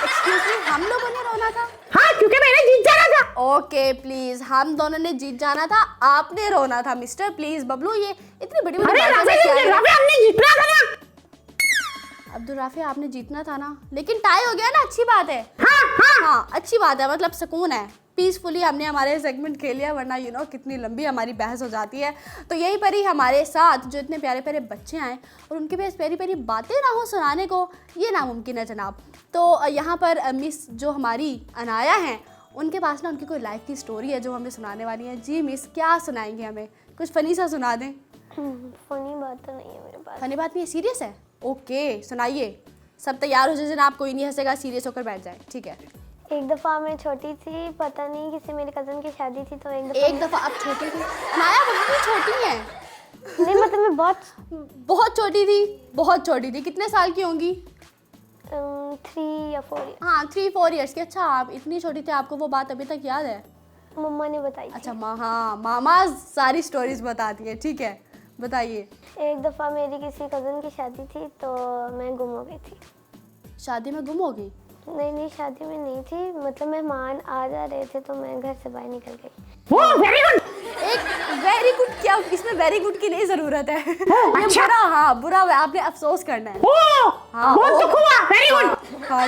A: एक्सक्यूज मी, हम लोगों ने रोना था?
C: हाँ, क्योंकि मैंने जीत जाना था।
A: ओके प्लीज, हम दोनों ने जीत जाना था, आपने रोना था। मिस्टर प्लीज बबलू, ये इतनी बड़ी बड़ी
C: अरे
A: बातें क्या है?
C: राफे हमने जीतना था ना।
A: अब्दुल राफे, आपने जीतना था ना, लेकिन टाई हो गया ना, अच्छी बात है।
C: हाँ,
A: हाँ अच्छी बात है, मतलब सुकून है, पीसफुली हमने हमारे सेगमेंट खेल लिया, वरना यू नो कितनी लंबी हमारी बहस हो जाती है। तो यहीं पर ही हमारे साथ जो इतने प्यारे प्यारे बच्चे आए और उनके पास प्यारी प्यारी बातें ना हो सुनाने को, ये नामुमकिन है जनाब। तो यहाँ पर मिस जो हमारी अनाया हैं, उनके पास ना उनकी कोई लाइफ की स्टोरी है जो हमें सुनाने वाली है। जी मिस, क्या सुनाएंगे हमें? कुछ फ़नी सा सुना दें।
B: फनी बात तो नहीं है मेरे पास।
A: फनी बात नहीं है, सीरियस है? ओके सुनाइए, सब तैयार हो जाए जनाब, कोई नहीं हंसेगा, सीरियस होकर बैठ जाए। ठीक है।
B: एक दफ़ा मैं छोटी थी, पता नहीं किसी मेरे कज़न की शादी थी, तो
A: एक दफ़ा आप छोटी थी? अनाया बहुत छोटी हैं।
B: नहीं मतलब मैं
A: बहुत छोटी थी, बहुत छोटी थी। कितने साल की होंगी?
B: 3 या 4 ईयर।
A: हाँ 3-4 ईयर्स की। अच्छा, आप इतनी छोटी थी, आपको वो बात अभी तक याद है?
B: मम्मा ने बताई थी।
A: अच्छा हाँ, मामा सारी स्टोरीज बताती है। ठीक है, बताइए।
B: एक दफ़ा मेरी किसी कज़न की शादी थी, तो मैं गुम हो गई थी।
A: शादी में गुम हो गई?
B: नहीं, शादी में नहीं थी, मतलब मेहमान आ जा रहे थे तो मैं घर से बाहर निकल गई।
C: Oh very good.
A: एक वेरी गुड, क्या इसमें वेरी गुड की नहीं ज़रूरत है। ये
C: अच्छा।
A: बुरा, हाँ बुरा, आपने अफसोस करना है।
C: ओह
A: हाँ,
C: बहुत दुख हुआ, वेरी गुड।
A: हाँ,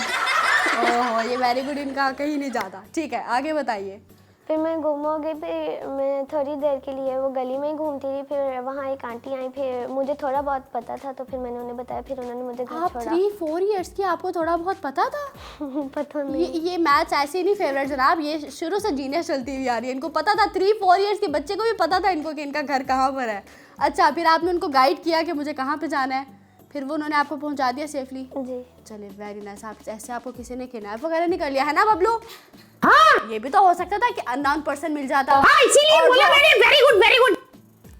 A: ओह ये वेरी गुड इनका कहीं नहीं जाता। ठीक है, आगे बताइए।
B: फिर मैं गुम हो गई। फिर मैं थोड़ी देर के लिए वो गली में ही घूमती रही। फिर वहाँ एक आंटी आई, फिर मुझे थोड़ा बहुत पता था तो फिर मैंने उन्हें बताया, फिर उन्होंने मुझे घर
A: आप
B: छोड़ा।
A: 3-4 इयर्स की, आपको थोड़ा बहुत पता था?
B: पता नहीं।
A: ये मैथ्स ऐसे ही नहीं फेवरेट जनाब, ये शुरू से जीनियस चलती हुई आ रही है। इनको पता था, 3-4 इयर्स के बच्चे को भी पता था इनको कि इनका घर कहाँ पर है। अच्छा, फिर आपने उनको गाइड किया कि मुझे कहाँ पे जाना है, फिर वो उन्होंने आपको पहुँचा दिया सेफली?
B: जी।
A: चले, वेरी नाइस। आप ऐसे आपको किसी ने किडनैप वगैरह नहीं कर लिया है ना बबलू?
C: हाँ
A: ये भी तो हो सकता था कि अननोन पर्सन मिल जाता।
C: हाँ, इसीलिए
A: और
C: बोला
A: वो-
C: मैंने, वेरी गुड वेरी गुड।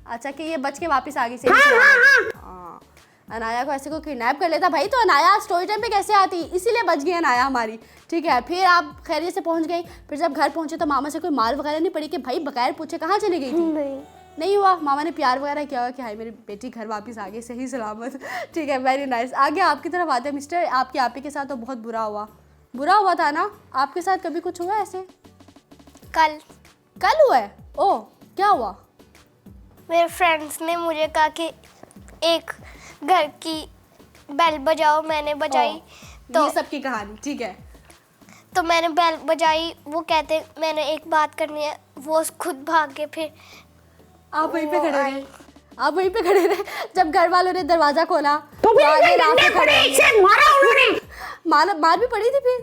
A: अच्छा, कि ये बच के वापस आ गई से।
C: हाँ हाँ हाँ।
A: हाँ, अनाया को ऐसे को किडनैप कर लेता भाई, तो अनाया स्टोरी टाइम पे कैसे आती? इसीलिए बच गई अनाया हमारी। ठीक है, फिर आप खैरियत से पहुंच गई। फिर जब घर पहुंचे तो मामा से कोई मार वगैरह नहीं पड़ी कि भाई बगैर पूछे कहाँ चली गई थी? नहीं हुआ? मामा ने प्यार वगैरह किया होगा कि हाय मेरी बेटी घर वापस आ गई सही सलामत। ठीक है, वेरी नाइस। आगे आपकी तरफ आते हैं मिस्टर। आपकी आपी के साथ तो बहुत बुरा हुआ था ना? आपके साथ कभी कुछ हुआ ऐसे? कल हुआ है? ओह, क्या हुआ?
B: मेरे फ्रेंड्स ने मुझे कहा कि एक घर की बेल बजाओ, मैंने बजाई। तो
A: ये सब की कहानी, ठीक है।
B: तो मैंने बेल बजाई, वो कहते मैंने एक बात करनी है, वो खुद भाग गए। फिर
A: आप वहीं पे खड़े रहे जब घर वालों ने दरवाजा खोला
C: तो फिर
A: आगे
C: इतने
A: रात
C: डंडे
A: को
C: पड़े, इसे मारा उन्होंने।
A: मार भी पड़ी थी फिर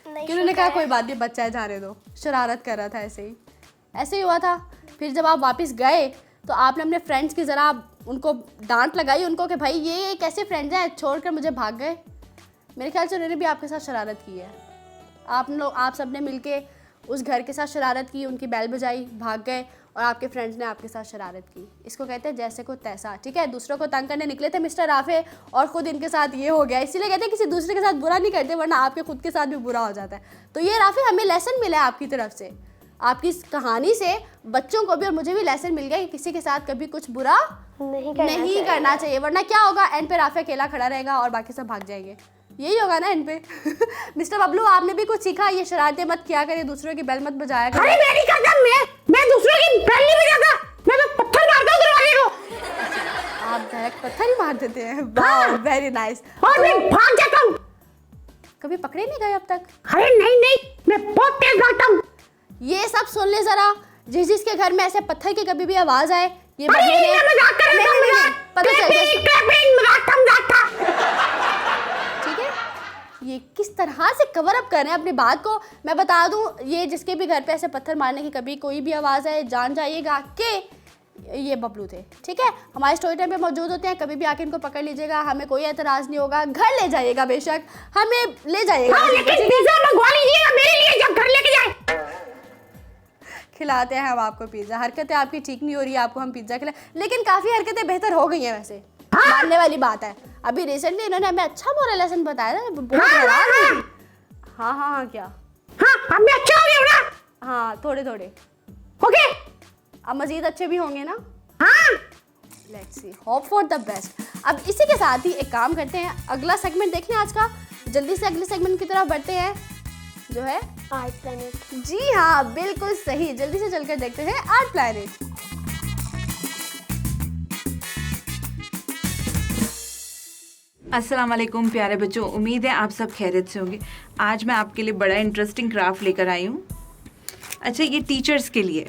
B: नहीं
A: कि उन्होंने कहा
B: छुड़ाया।
A: कोई बात नहीं, बच्चा है जाने दो, शरारत कर रहा था ऐसे ही हुआ था। फिर जब आप वापस गए तो आपने अपने फ्रेंड्स की ज़रा उनको डांट लगाई उनको कि भाई ये कैसे फ्रेंड्स हैं, छोड़कर मुझे भाग गए। मेरे ख्याल से उन्होंने भी आपके साथ शरारत की है। आप सब ने मिलके उस घर के साथ शरारत की, उनकी बैल बजाई, भाग गए और आपके फ्रेंड्स ने आपके साथ शरारत की। इसको कहते हैं जैसे को तैसा। ठीक है, दूसरों को तंग करने निकले थे मिस्टर राफे और खुद इनके साथ ये हो गया। इसीलिए कहते हैं किसी दूसरे के साथ बुरा नहीं करते, वरना आपके खुद के साथ भी बुरा हो जाता है। तो ये राफे हमें लेसन मिला है आपकी तरफ से, आपकी इस कहानी से बच्चों को भी और मुझे भी लेसन मिल गया कि किसी के साथ कभी कुछ बुरा नहीं करना चाहिए, वरना क्या होगा, एंड पे राफे अकेला खड़ा रहेगा और बाकी सब भाग जाएंगे। यही होगा ना एंड पे। मिस्टर बबलू, आपने भी कुछ सीखा? ये शरारतें मत किया करिए, दूसरों की बेल मत बजाया करिए।
C: अरे मैं नहीं करता, मैं दूसरों की बेल नहीं बजाता, मैं तो पत्थर मारता हूँ दरवाजे को।
A: आप डायरेक्ट पत्थर ही मार देते हैं? वाह, वेरी नाइस।
C: और मैं भाग जाता हूँ।
A: कभी पकड़े नहीं गए अब तक?
C: अरे नहीं, मैं बहुत तेज भागता हूँ।
A: ये सब सुन ले जरा, जिसके घर में ऐसे पत्थर की कभी भी आवाज आए, ये
C: अरे
A: बदले
C: मैं मजाक कर रहा था,
A: नहीं, पता चल गया।
C: मजाक था।
A: ठीक है, ये किस तरह से कवर अप कर रहे हैं अपनी बात को। मैं बता दूं, ये जिसके भी घर पे ऐसे पत्थर मारने की कभी कोई भी आवाज़ आए, जान जाइएगा कि ये बबलू थे। ठीक है, हमारे स्टोरी टाइम पे मौजूद होते हैं, कभी भी आके इनको पकड़ लीजिएगा, हमें कोई एतराज़ नहीं होगा। घर ले जाइएगा, बेशक हमें ले जाइएगा।
C: हाँ, लेकिन पिज़्ज़ा मंगवा लीजिएगा मेरे लिए जब घर लेके जाए।
A: खिलाते हैं हम आपको पिज़्ज़ा। हरकतें आपकी ठीक नहीं हो रही है, आपको हम पिज़्ज़ा खिलाए, लेकिन काफ़ी हरकतें बेहतर हो गई हैं वैसे, मानने वाली बात है। अभी रिसेंटली इन्होंने हमें अच्छा मोरल लेसन बताया था, बहुत हैरान हुई। हाँ क्या?
C: हाँ, अब मैं अच्छा हो गया ना?
A: हाँ, थोड़े
C: ओके।
A: अब मज़ीद अच्छे भी होंगे ना?
C: हाँ।
A: Let's see, hope for the best. अब इसी के साथ ही एक काम करते हैं, अगला सेगमेंट देख लें आज का, जल्दी से अगले सेगमेंट की तरफ बढ़ते हैं जो है
B: आर्ट प्लैनेट।
A: जी हाँ, बिल्कुल सही, जल्दी से चलकर देखते हैं आर्ट प्लैनेट।
D: अस्सलाम वालेकुम प्यारे बच्चों, उम्मीद है आप सब खैरियत से होंगे। आज मैं आपके लिए बड़ा इंटरेस्टिंग क्राफ्ट लेकर आई हूँ। अच्छा, ये टीचर्स के लिए,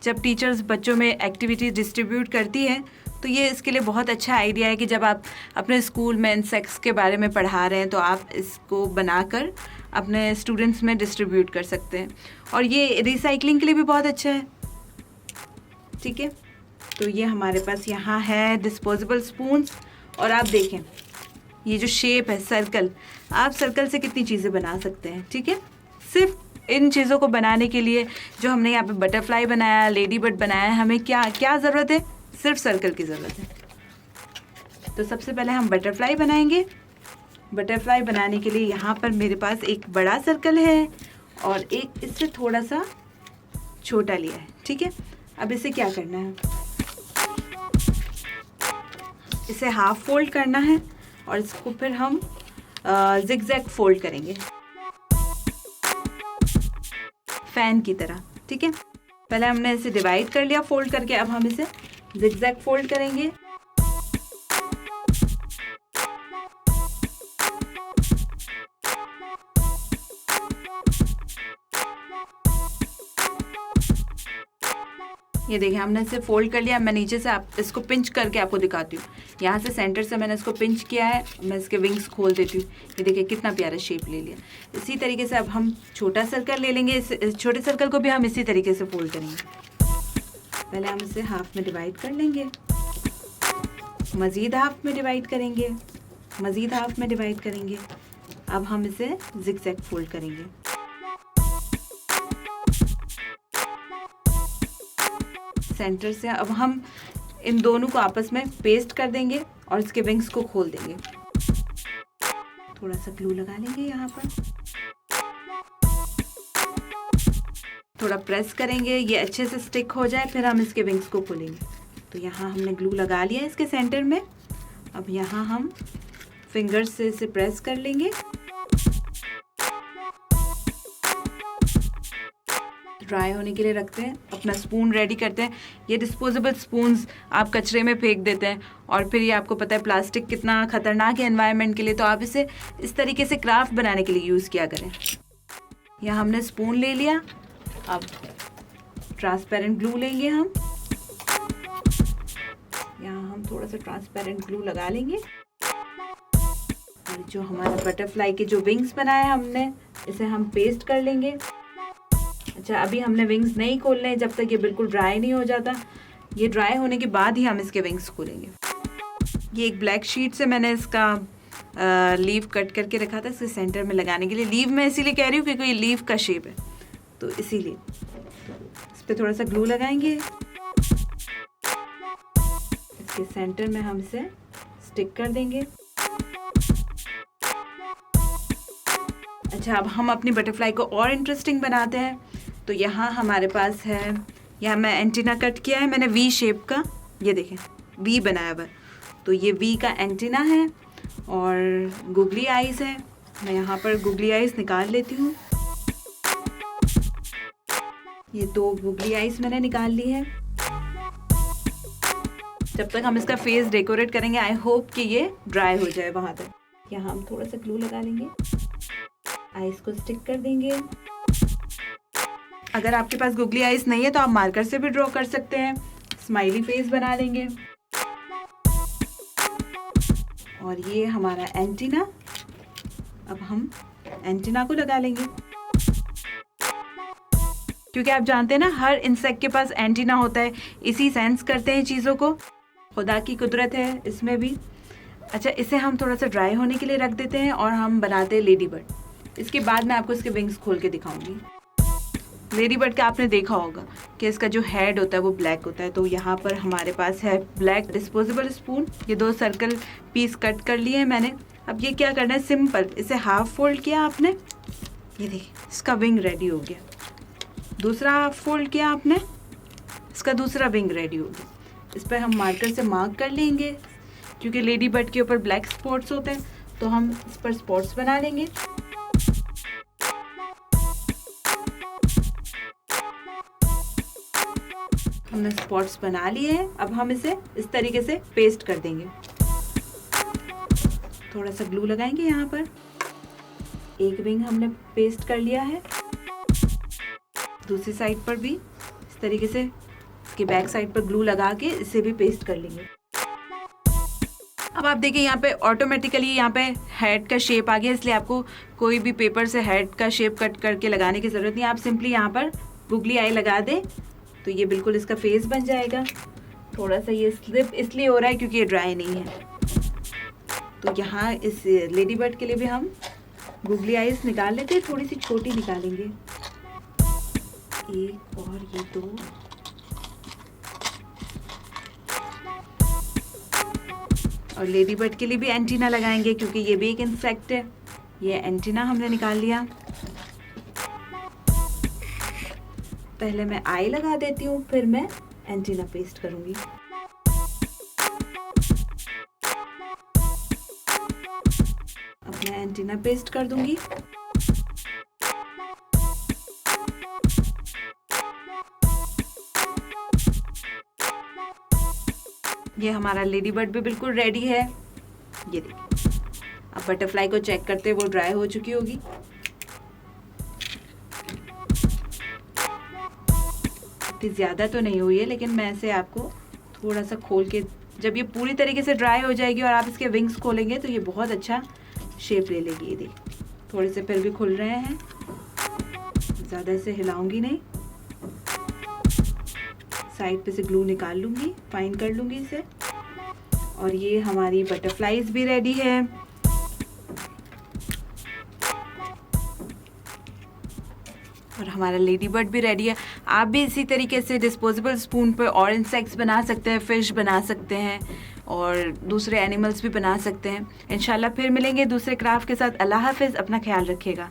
D: जब टीचर्स बच्चों में एक्टिविटीज़ डिस्ट्रीब्यूट करती हैं तो ये इसके लिए बहुत अच्छा आइडिया है कि जब आप अपने स्कूल में इंसेक्ट्स के बारे में पढ़ा रहे हैं तो आप इसको बनाकर अपने स्टूडेंट्स में डिस्ट्रीब्यूट कर सकते हैं। और ये रिसाइकलिंग के लिए भी बहुत अच्छा है। ठीक है, तो ये हमारे पास यहाँ है डिस्पोजेबल स्पून्स। और आप देखें ये जो शेप है सर्कल, आप सर्कल से कितनी चीज़ें बना सकते हैं। ठीक है, सिर्फ इन चीज़ों को बनाने के लिए जो हमने यहाँ पे बटरफ्लाई बनाया, लेडी बर्ड बनाया है, हमें क्या ज़रूरत है? सिर्फ सर्कल की ज़रूरत है। तो सबसे पहले हम बटरफ्लाई बनाएंगे। बटरफ्लाई बनाने के लिए यहाँ पर मेरे पास एक बड़ा सर्कल है और एक इससे थोड़ा सा छोटा लिया है। ठीक है, अब इसे क्या करना है, इसे हाफ फोल्ड करना है और इसको फिर हम जिगजैग फोल्ड करेंगे फैन की तरह। ठीक है, पहले हमने इसे डिवाइड कर लिया फोल्ड करके, अब हम इसे जिगजैग फोल्ड करेंगे। ये देखिए हमने इसे फोल्ड कर लिया। मैं नीचे से आप इसको पिंच करके आपको दिखाती हूँ। यहाँ से सेंटर से मैंने इसको पिंच किया है। मैं इसके विंग्स खोल देती हूँ। ये देखिए कितना प्यारा शेप ले लिया। इसी तरीके से अब हम छोटा सर्कल ले लेंगे। इस छोटे सर्कल को भी हम इसी तरीके से फोल्ड करेंगे। पहले हम इसे हाफ में डिवाइड कर लेंगे, मज़ीद हाफ में डिवाइड करेंगे, मज़ीद हाफ में डिवाइड करेंगे। अब हम इसे जिगजैग फोल्ड करेंगे। सेंटर से अब हम इन दोनों को आपस में पेस्ट कर देंगे और इसके विंग्स को खोल देंगे। थोड़ा सा ग्लू लगा लेंगे यहाँ पर, थोड़ा प्रेस करेंगे, ये अच्छे से स्टिक हो जाए, फिर हम इसके विंग्स को खोलेंगे। तो यहाँ हमने ग्लू लगा लिया है इसके सेंटर में। अब यहाँ हम फिंगर्स से इसे प्रेस कर लेंगे। ड्राई होने के लिए रखते हैं। अपना स्पून रेडी करते हैं। ये डिस्पोजेबल स्पून्स आप कचरे में फेंक देते हैं और फिर ये आपको पता है प्लास्टिक कितना ख़तरनाक है एनवायरनमेंट के लिए, तो आप इसे इस तरीके से क्राफ्ट बनाने के लिए यूज़ किया करें। यहाँ हमने स्पून ले लिया। अब ट्रांसपेरेंट ग्लू लेंगे हम। यहाँ हम थोड़ा सा ट्रांसपेरेंट ग्लू लगा लेंगे और जो हमारा बटरफ्लाई के जो विंग्स बनाए हमने, इसे हम पेस्ट कर लेंगे। अच्छा, अभी हमने विंग्स नहीं खोलने हैं जब तक ये बिल्कुल ड्राई नहीं हो जाता। ये ड्राई होने के बाद ही हम इसके विंग्स खोलेंगे। ये एक ब्लैक शीट से मैंने इसका लीव कट करके रखा था इसके सेंटर में लगाने के लिए। लीव मैं इसीलिए कह रही हूँ क्योंकि ये लीव का शेप है, तो इसीलिए इस पर थोड़ा सा ग्लू लगाएंगे। इसके सेंटर में हम इसे स्टिक कर देंगे। अच्छा, अब हम अपनी बटरफ्लाई को और इंटरेस्टिंग बनाते हैं। तो यहाँ हमारे पास है, यहाँ मैं एंटीना कट किया है मैंने वी शेप का। ये देखें वी बनाया हुआ, तो ये वी का एंटीना है और गुगली आइज है। मैं यहाँ पर गुगली आइज निकाल लेती हूँ। ये 2 गुगली आइज मैंने निकाल ली है। जब तक हम इसका फेस डेकोरेट करेंगे, आई होप कि ये ड्राई हो जाए वहाँ तक। यहाँ हम थोड़ा सा ग्लू लगा लेंगे, आइज को स्टिक कर देंगे। अगर आपके पास गुगली आइज नहीं है तो आप मार्कर से भी ड्रॉ कर सकते हैं। स्माइली फेस बना लेंगे। और ये हमारा एंटीना। अब हम एंटीना को लगा लेंगे, क्योंकि आप जानते हैं ना हर इंसेक्ट के पास एंटीना होता है। इसी सेंस करते हैं चीज़ों को। खुदा की कुदरत है इसमें भी। अच्छा, इसे हम थोड़ा सा ड्राई होने के लिए रख देते हैं और हम बनाते हैं लेडी बर्ड। इसके बाद मैं आपको इसके विंग्स खोल के दिखाऊंगी। लेडी बर्ड का आपने देखा होगा कि इसका जो हेड होता है वो ब्लैक होता है। तो यहाँ पर हमारे पास है ब्लैक डिस्पोजेबल स्पून। ये 2 सर्कल पीस कट कर लिए हैं मैंने। अब ये क्या करना है, सिंपल इसे हाफ फोल्ड किया आपने। ये देखिए इसका विंग रेडी हो गया। दूसरा हाफ फोल्ड किया आपने, इसका दूसरा विंग रेडी हो गया। इस पर हम मार्कर से मार्क कर लेंगे, क्योंकि लेडी बर्ड के ऊपर ब्लैक स्पॉट्स होते हैं तो हम इस पर स्पॉट्स बना लेंगे। हमने स्पॉट्स बना लिए हैं। अब हम इसे इस तरीके से पेस्ट कर देंगे। थोड़ा सा ग्लू लगाएंगे यहाँ पर। एक विंग हमने पेस्ट कर लिया है, दूसरी साइड पर भी इस तरीके से इसके बैक साइड पर ग्लू लगा के इसे भी पेस्ट कर लेंगे। अब आप देखिए यहाँ पे ऑटोमेटिकली यहाँ पे हेड का शेप आ गया, इसलिए आपको कोई भी पेपर से हेड का शेप कट करके लगाने की ज़रूरत नहीं। आप सिंपली यहाँ पर गुगली आई लगा दें तो ये बिल्कुल इसका फेस बन जाएगा। थोड़ा सा ये स्लिप इसलिए हो रहा है क्योंकि ये ड्राई नहीं है। तो यहाँ इस लेडी बर्ड के लिए भी हम गुगली आइज निकाल लेते हैं, थोड़ी सी छोटी निकालेंगे। 1 और ये 2। और लेडी बर्ड के लिए भी एंटीना लगाएंगे क्योंकि ये भी एक इंसेक्ट है। ये एंटीना हमने निकाल लिया। पहले मैं आई लगा देती हूँ, फिर मैं एंटीना पेस्ट करूंगी। अब मैं एंटीना पेस्ट कर दूंगी। ये हमारा लेडी बर्ड भी बिल्कुल रेडी है। ये देखिए, अब बटरफ्लाई को चेक करते हैं वो ड्राई हो चुकी होगी। इतनी ज़्यादा तो नहीं हुई है, लेकिन मैं इसे आपको थोड़ा सा खोल के, जब ये पूरी तरीके से ड्राई हो जाएगी और आप इसके विंग्स खोलेंगे तो ये बहुत अच्छा शेप ले लेगी। ये देखिए थोड़े से फिर भी खुल रहे हैं, ज़्यादा इसे हिलाऊंगी नहीं। साइड पे से ग्लू निकाल लूँगी, फाइन कर लूँगी इसे। और ये हमारी बटरफ्लाईज भी रेडी है। और हमारा लेडी बर्ड भी रेडी है। आप भी इसी तरीके से डिस्पोजेबल स्पून पे और इंसेक्ट्स बना सकते हैं, फिश बना सकते हैं और दूसरे एनिमल्स भी बना सकते हैं। इंशाल्लाह फिर मिलेंगे दूसरे क्राफ्ट के साथ। अल्लाह हाफिज़, अपना ख्याल रखिएगा।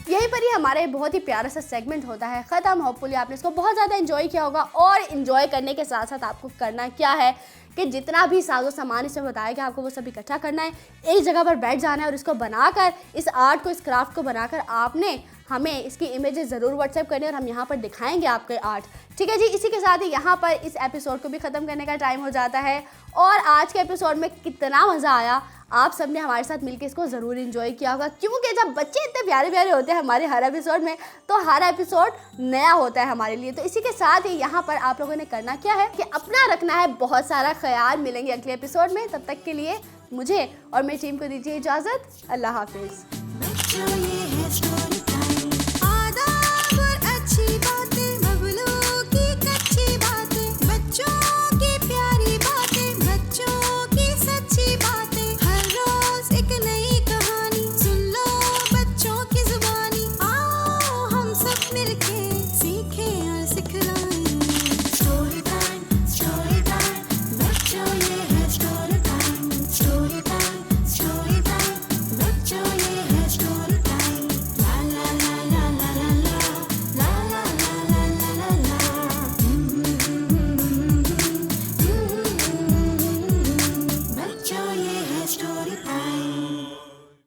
A: यहीं पर ही हमारा ये बहुत ही प्यारा सा सेगमेंट होता है ख़त्म। होपफुली आपने इसको बहुत ज़्यादा एंजॉय किया होगा। और एंजॉय करने के साथ साथ आपको करना क्या है कि जितना भी साजो सामान इसमें बताया कि आपको वो सब इकट्ठा करना है, एक जगह पर बैठ जाना है और इसको बनाकर, इस आर्ट को, इस क्राफ्ट को बनाकर आपने हमें इसकी इमेजेस ज़रूर व्हाट्सएप करनी है और हम यहाँ पर दिखाएंगे आपके आर्ट। ठीक है जी, इसी के साथ ही यहाँ पर इस एपिसोड को भी ख़त्म करने का टाइम हो जाता है। और आज के एपिसोड में कितना मज़ा आया, आप सब ने हमारे साथ मिलकर इसको ज़रूर एंजॉय किया होगा, क्योंकि जब बच्चे इतने प्यारे प्यारे होते हैं हमारे हर एपिसोड में, तो हर एपिसोड नया होता है हमारे लिए। तो इसी के साथ ही यहाँ पर आप लोगों ने करना क्या है कि अपना रखना है बहुत सारा ख्याल। मिलेंगे अगले एपिसोड में, तब तक के लिए मुझे और मेरी टीम को दीजिए इजाज़त। अल्लाह हाफिज़।